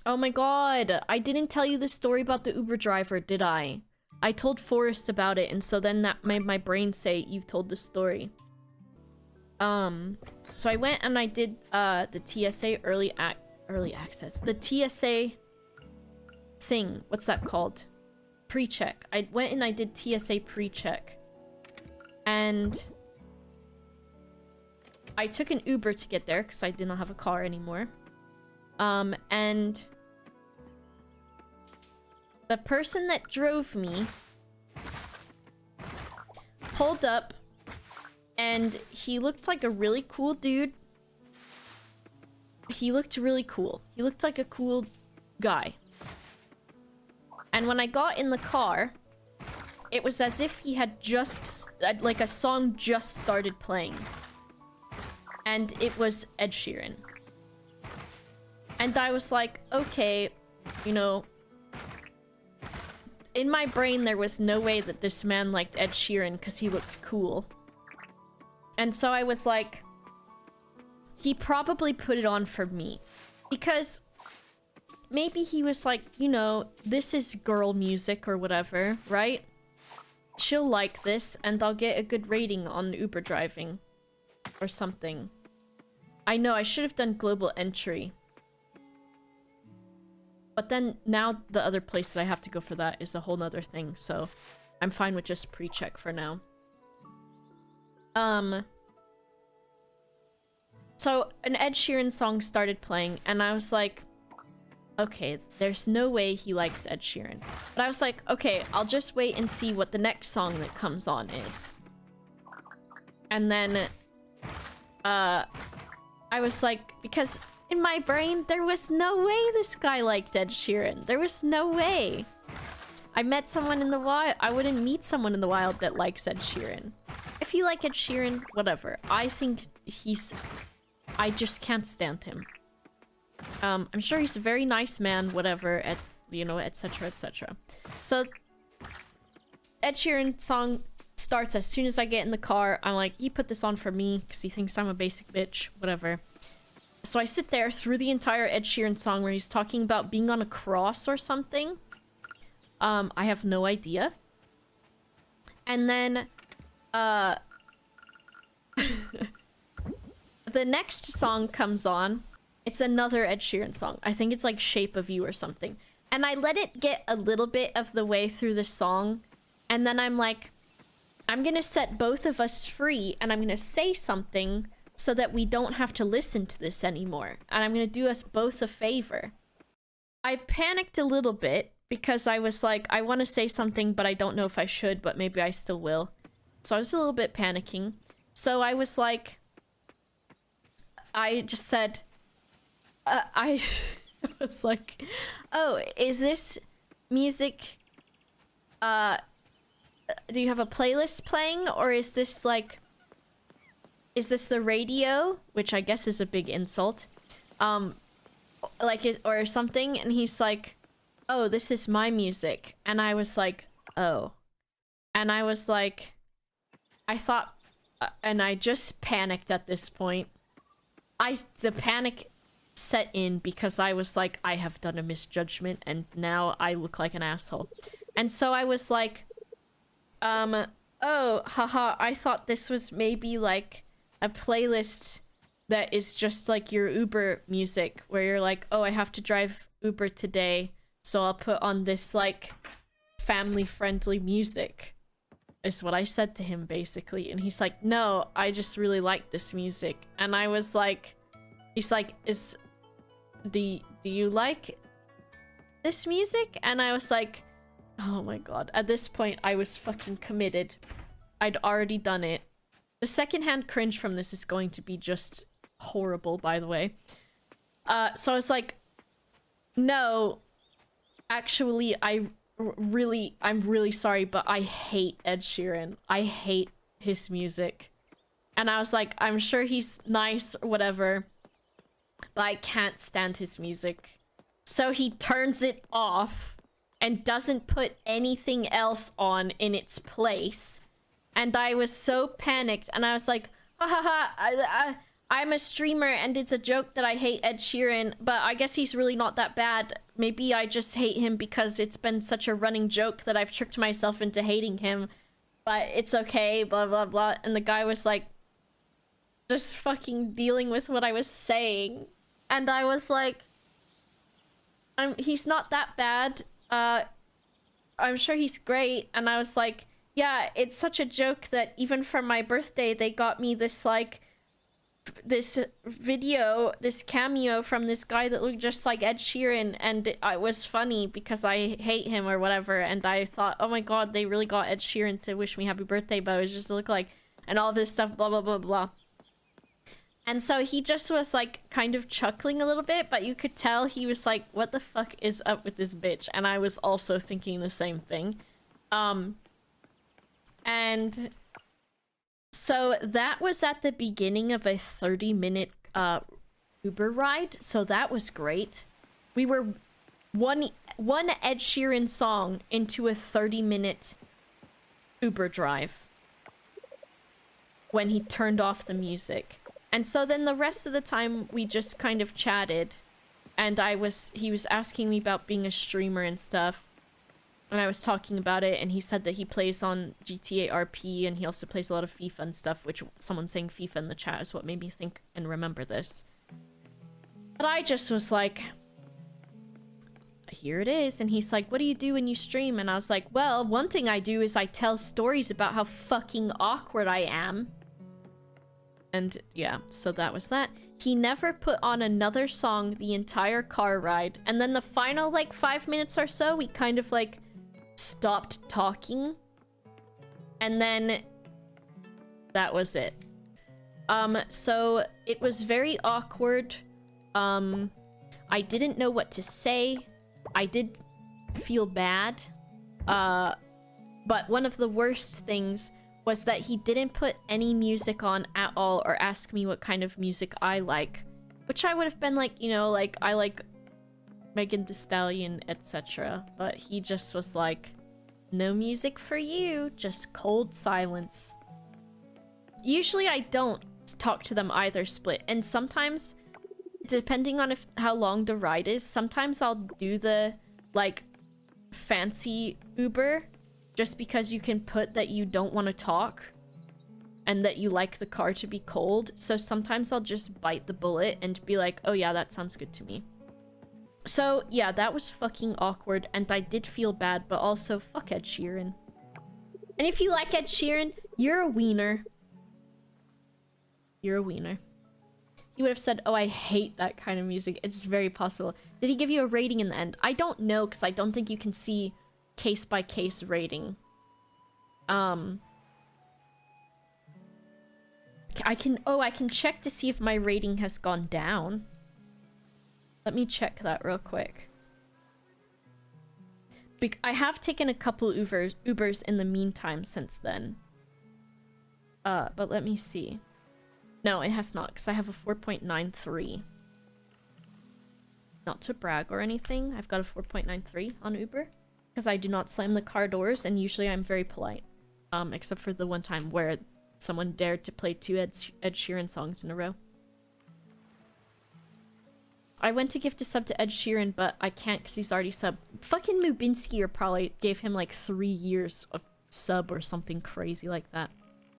Oh my god, I didn't tell you the story about the Uber driver, did I? I told Forrest about it, and so then that made my brain say, you've told the story. So I went and I did, the TSA early access. The TSA thing, what's that called? Pre-check. I went and I did TSA pre-check. And I took an Uber to get there, because I did not have a car anymore. And the person that drove me pulled up, and he looked like a really cool dude. He looked really cool. He looked like a cool guy. And when I got in the car, it was as if he had just, like, a song just started playing. And it was Ed Sheeran. And I was like, okay, you know, in my brain there was no way that this man liked Ed Sheeran because he looked cool. And so I was like, he probably put it on for me. Because maybe he was like, you know, this is girl music or whatever, right? She'll like this and I'll get a good rating on Uber driving. Or something. I know, I should have done global entry. But then now the other place that I have to go for that is a whole nother thing, so I'm fine with just pre-check for now. So an Ed Sheeran song started playing, and I was like, okay, there's no way he likes Ed Sheeran. But I was like, okay, I'll just wait and see what the next song that comes on is. And then, I was like, because in my brain, there was no way this guy liked Ed Sheeran. There was no way. I met someone in the wild. I wouldn't meet someone in the wild that likes Ed Sheeran. If you like Ed Sheeran, whatever. I think he's... I just can't stand him. I'm sure he's a very nice man, whatever, you know, etc, etc. So, Ed Sheeran song starts as soon as I get in the car. I'm like, he put this on for me because he thinks I'm a basic bitch, whatever. So I sit there through the entire Ed Sheeran song where he's talking about being on a cross or something. I have no idea. And then, the next song comes on. It's another Ed Sheeran song. I think it's like Shape of You or something. And I let it get a little bit of the way through the song. And then I'm like, I'm gonna set both of us free and I'm gonna say something so that we don't have to listen to this anymore. And I'm gonna do us both a favor. I panicked a little bit because I was like, I want to say something, but I don't know if I should, but maybe I still will. So I was a little bit panicking. So I was like, I just said, I was like, oh, is this music, do you have a playlist playing, or is this like, is this the radio? Which I guess is a big insult. Like, or something, and he's like, oh, this is my music. And I was like, oh. And I was like, I thought, and I just panicked at this point. The panic set in because I was like, I have done a misjudgment and now I look like an asshole. And so I was like, oh, haha, I thought this was maybe like a playlist that is just like your Uber music, where you're like, oh, I have to drive Uber today, so I'll put on this like family-friendly music, is what I said to him basically. And he's like, no, I just really like this music. And I was like, he's like, do you like this music? And I was like, oh my god. At this point, I was fucking committed. I'd already done it. The secondhand cringe from this is going to be just horrible, by the way. So I was like, no, actually, I'm really sorry, but I hate Ed Sheeran. I hate his music. And I was like, I'm sure he's nice or whatever, but I can't stand his music. So he turns it off and doesn't put anything else on in its place. And I was so panicked, and I was like, ha ha ha, I'm a streamer and it's a joke that I hate Ed Sheeran, but I guess he's really not that bad. Maybe I just hate him because it's been such a running joke that I've tricked myself into hating him. But it's okay, blah, blah, blah. And the guy was like, just fucking dealing with what I was saying. And I was like, he's not that bad. I'm sure he's great. And I was like, yeah, it's such a joke that even for my birthday, they got me this, like, this video, this cameo from this guy that looked just like Ed Sheeran, and it was funny because I hate him or whatever, and I thought, oh my god, they really got Ed Sheeran to wish me happy birthday, but it was just look like, and all this stuff, blah blah blah blah. And so he just was like kind of chuckling a little bit, but you could tell he was like, what the fuck is up with this bitch? And I was also thinking the same thing. And so that was at the beginning of a 30-minute Uber ride, so that was great. We were one Ed Sheeran song into a 30-minute Uber drive when he turned off the music. And so then the rest of the time we just kind of chatted, and he was asking me about being a streamer and stuff. And I was talking about it, and he said that he plays on GTA RP, and he also plays a lot of FIFA and stuff, which someone saying FIFA in the chat is what made me think and remember this. But I just was like, here it is. And he's like, what do you do when you stream? And I was like, well, one thing I do is I tell stories about how fucking awkward I am. And yeah, so that was that. He never put on another song the entire car ride. And then the final, like, 5 minutes or so, we kind of, like, stopped talking. And then that was it. So it was very awkward. I didn't know what to say. I did feel bad. But one of the worst things was that he didn't put any music on at all or ask me what kind of music I like. Which I would have been like, you know, like, I like Megan Thee Stallion, etc. But he just was like, no music for you, just cold silence. Usually I don't talk to them either split, and sometimes, depending on how long the ride is, sometimes I'll do the, like, fancy Uber, just because you can put that you don't want to talk, and that you like the car to be cold, so sometimes I'll just bite the bullet and be like, oh yeah, that sounds good to me. So, yeah, that was fucking awkward, and I did feel bad, but also, fuck Ed Sheeran. And if you like Ed Sheeran, you're a wiener. You're a wiener. He would have said, oh, I hate that kind of music. It's very possible. Did he give you a rating in the end? I don't know, because I don't think you can see case-by-case rating. I can check to see if my rating has gone down. Let me check that real quick. I have taken a couple Ubers in the meantime since then. But let me see. No, it has not, because I have a 4.93. Not to brag or anything, I've got a 4.93 on Uber. Because I do not slam the car doors, and usually I'm very polite. Except for the one time where someone dared to play 2 Ed Sheeran songs in a row. I went to gift a sub to Ed Sheeran, but I can't because he's already sub. Fucking Mubinsky or probably gave him like 3 years of sub or something crazy like that.